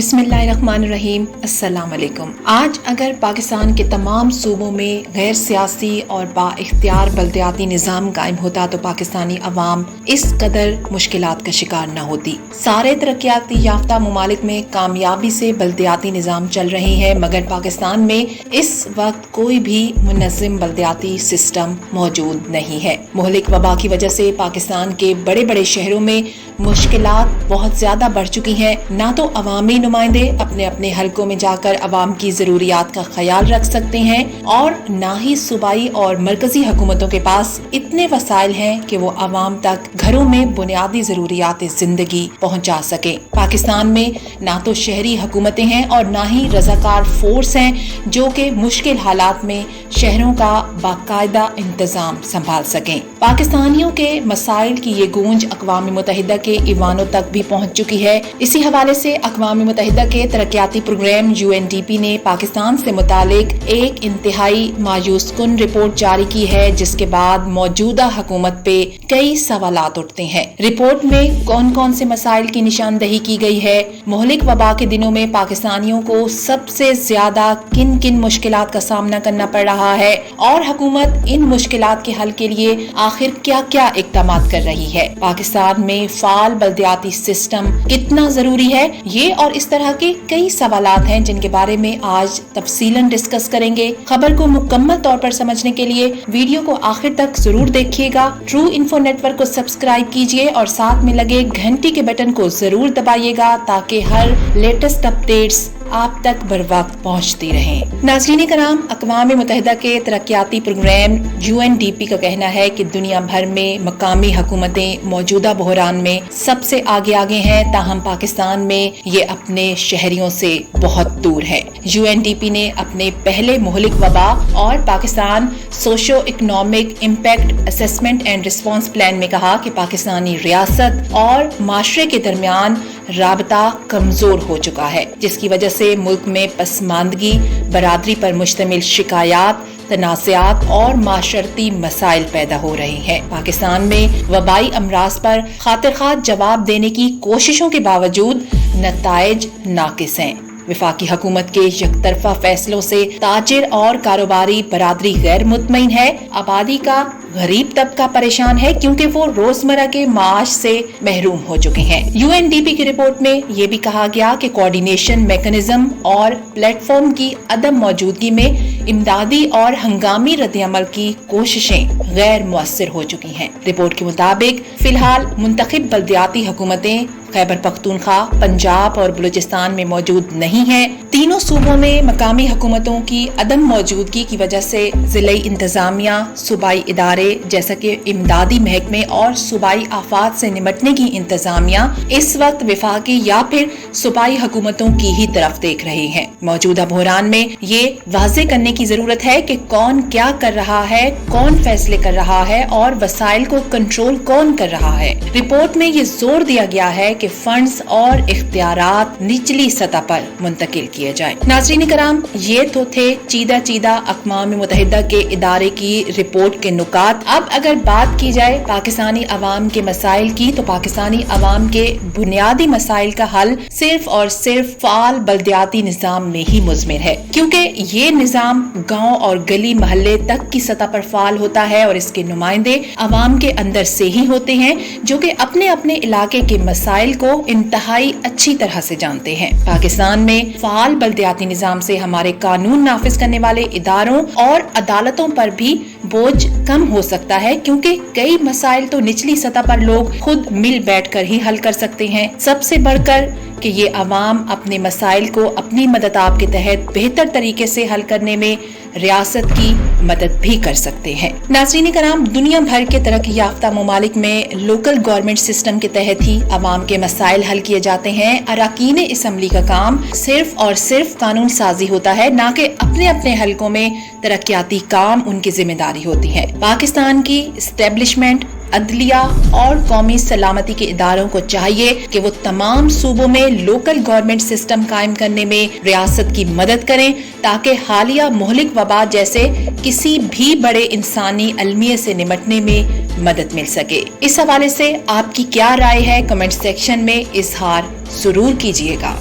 बिस्मिल्लाहिर्रहमानिर्रहीम। अस्सलाम वालेकुम। आज अगर पाकिस्तान के तमाम सूबों में गैर सियासी और बाइख्तियार बल्दियाती निज़ाम कायम होता तो पाकिस्तानी अवाम इस कदर मुश्किलात का शिकार न होती। सारे तरक्याती याफ्ता मुमालिक में कामयाबी से बल्दियाती निज़ाम चल रहे हैं, मगर पाकिस्तान में इस वक्त कोई भी मुनज़्ज़म बल्दियाती सिस्टम मौजूद नहीं है। मुहलिक वबा की वजह से पाकिस्तान के बड़े बड़े शहरों में मुश्किलात बहुत ज्यादा बढ़ चुकी हैं। ना तो अवामी नुमाइंदे अपने अपने हलकों में जाकर अवाम की जरूरियात का ख्याल रख सकते हैं और ना ही सूबाई और मरकजी हुकूमतों के पास इतने वसाइल हैं कि वो अवाम तक घरों में बुनियादी जरूरियात जिंदगी पहुंचा सके। पाकिस्तान में ना तो शहरी हुकूमतें हैं और ना ही रजाकार फोर्स हैं जो कि मुश्किल हालात में शहरों का बाकायदा इंतजाम संभाल सकें। पाकिस्तानियों के मसाइल की ये गूंज अक़वाम मुत्तहिदा के ईवानों तक भी पहुंच चुकी है। इसी हवाले से अक़वाम मुत्तहिदा के तरक्याती प्रोग्राम UNDP ने पाकिस्तान से मुतालिक एक इंतहाई मायूस कुन रिपोर्ट जारी की है, जिसके बाद मौजूदा हुकूमत पे कई सवालात उठते हैं। रिपोर्ट में कौन कौन से मसाइल की निशानदही की गई है, मुहलिक वबा के दिनों में पाकिस्तानियों को सबसे ज्यादा किन किन मुश्किलात का सामना करना पड़ रहा है और हुकूमत इन मुश्किलात के हल के लिए आखिर क्या क्या इक़दामात कर रही है। पाकिस्तान में फाल बल्दियाती सिस्टम कितना जरूरी है, ये और इस तरह के कई सवालात हैं जिनके बारे में आज तफसीलन डिस्कस करेंगे। खबर को मुकम्मल तौर पर समझने के लिए वीडियो को आखिर तक जरूर देखिएगा। ट्रू इन्फो नेटवर्क को सब्सक्राइब कीजिए और साथ में लगे घंटी के बटन को जरूर दबाइएगा ताकि हर लेटेस्ट अपडेट्स आप तक बर वक्त पहुँचती रहें। नाज़रीन कराम, अक़वाम मुत्तहिदा के तरक्याती प्रोग्राम UNDP का कहना है कि दुनिया भर में मकामी हुकूमतें मौजूदा बहरान में सबसे आगे हैं, ताहम पाकिस्तान में ये अपने शहरियों से बहुत दूर है। UNDP ने अपने पहले मुहलिक वबा और Pakistan socio economic impact assessment and response plan में कहा कि पाकिस्तानी रियासत और माशरे के दरमियान राबता कमजोर हो चुका है, जिसकी वजह से मुल्क में पसमानदगी, बरादरी पर मुश्तमिल शिकायत, तनाज़ात और माशरती मसाइल पैदा हो रहे हैं। पाकिस्तान में वबाई अमराज पर खातिर-खा जवाब देने की कोशिशों के बावजूद नताइज नाकिस हैं। वफाकी हुकूमत के यकतरफा फैसलों से ताजिर और कारोबारी बरादरी गैर मुतमईन है। आबादी का गरीब तबका परेशान है क्योंकि वो रोजमर्रा के माश से महरूम हो चुके हैं। UNDP की रिपोर्ट में ये भी कहा गया कि कोऑर्डिनेशन मैकेनिज्म और प्लेटफॉर्म की अदम मौजूदगी में इमदादी और हंगामी रद्द-ए-अमल की कोशिशें गैर मुअस्सिर हो चुकी हैं। रिपोर्ट के मुताबिक फिलहाल मुंतखब बल्दियाती हुकूमतें खैबर पख्तूनख्वा, पंजाब और बलूचिस्तान में मौजूद नहीं है। तीनों सूबों में मकामी हुकूमतों की अदम मौजूदगी की वजह से जिले इंतजामिया, सूबाई इदारे जैसा कि इमदादी महकमे और सूबाई आफात से निपटने की इंतजामिया इस वक्त वफाकी या फिर सूबाई हुकूमतों की ही तरफ देख रहे हैं। मौजूदा बहरान में ये वाज़े करने की जरूरत है कि कौन क्या कर रहा है, कौन फैसले कर रहा है और वसाइल को कंट्रोल कौन कर रहा है। रिपोर्ट में ये जोर दिया गया है कि फंड्स और इख्तियारात निचली सतह पर मुंतकिल किए जाए। नाज़रीन कराम, ये तो थे चीदा अक़वाम मुत्तहिदा के इदारे की रिपोर्ट के नुकात। अब अगर बात की जाए पाकिस्तानी अवाम के मसाइल की, तो पाकिस्तानी अवाम के बुनियादी मसाइल का हल सिर्फ और सिर्फ फाल बल्दियाती निज़ाम में ही मुज़मिर है, क्योंकि ये निज़ाम गाँव और गली महल्ले तक की सतह पर फाल होता है और इसके नुमाइंदे अवाम के अंदर से ही होते हैं जो कि अपने अपने इलाके के मसाइल को इंतहाई अच्छी तरह से जानते हैं। पाकिस्तान में फाल बल्दियाती निज़ाम से हमारे कानून नाफिज करने वाले इदारों और अदालतों पर भी बोझ कम हो सकता है, क्योंकि कई मसाइल तो निचली सतह पर लोग खुद मिल बैठकर ही हल कर सकते हैं। सबसे बढ़कर कि ये अवाम अपने मसाइल को अपनी मदद आप के तहत बेहतर तरीके से हल करने में रियासत की मदद भी कर सकते हैं। नाज़रीन कराम, दुनिया भर के तरक्की याफ्ता मुमालिक में लोकल गवर्नमेंट सिस्टम के तहत ही अवाम के मसाइल हल किए जाते हैं। अराकीन असम्बली का काम सिर्फ और सिर्फ कानून साजी होता है, ना कि अपने अपने हलकों में तरक्याती काम उनकी जिम्मेदारी होती है। पाकिस्तान की एस्टेब्लिशमेंट, अदलिया और कौमी सलामती के इदारों को चाहिए कि वो तमाम सूबों में लोकल गवर्नमेंट सिस्टम कायम करने में रियासत की मदद करें, ताकि हालिया मुहलिक वबा जैसे किसी भी बड़े इंसानी अलमिये से निपटने में मदद मिल सके। इस हवाले से आपकी क्या राय है, कमेंट सेक्शन में इजहार जरूर कीजिएगा।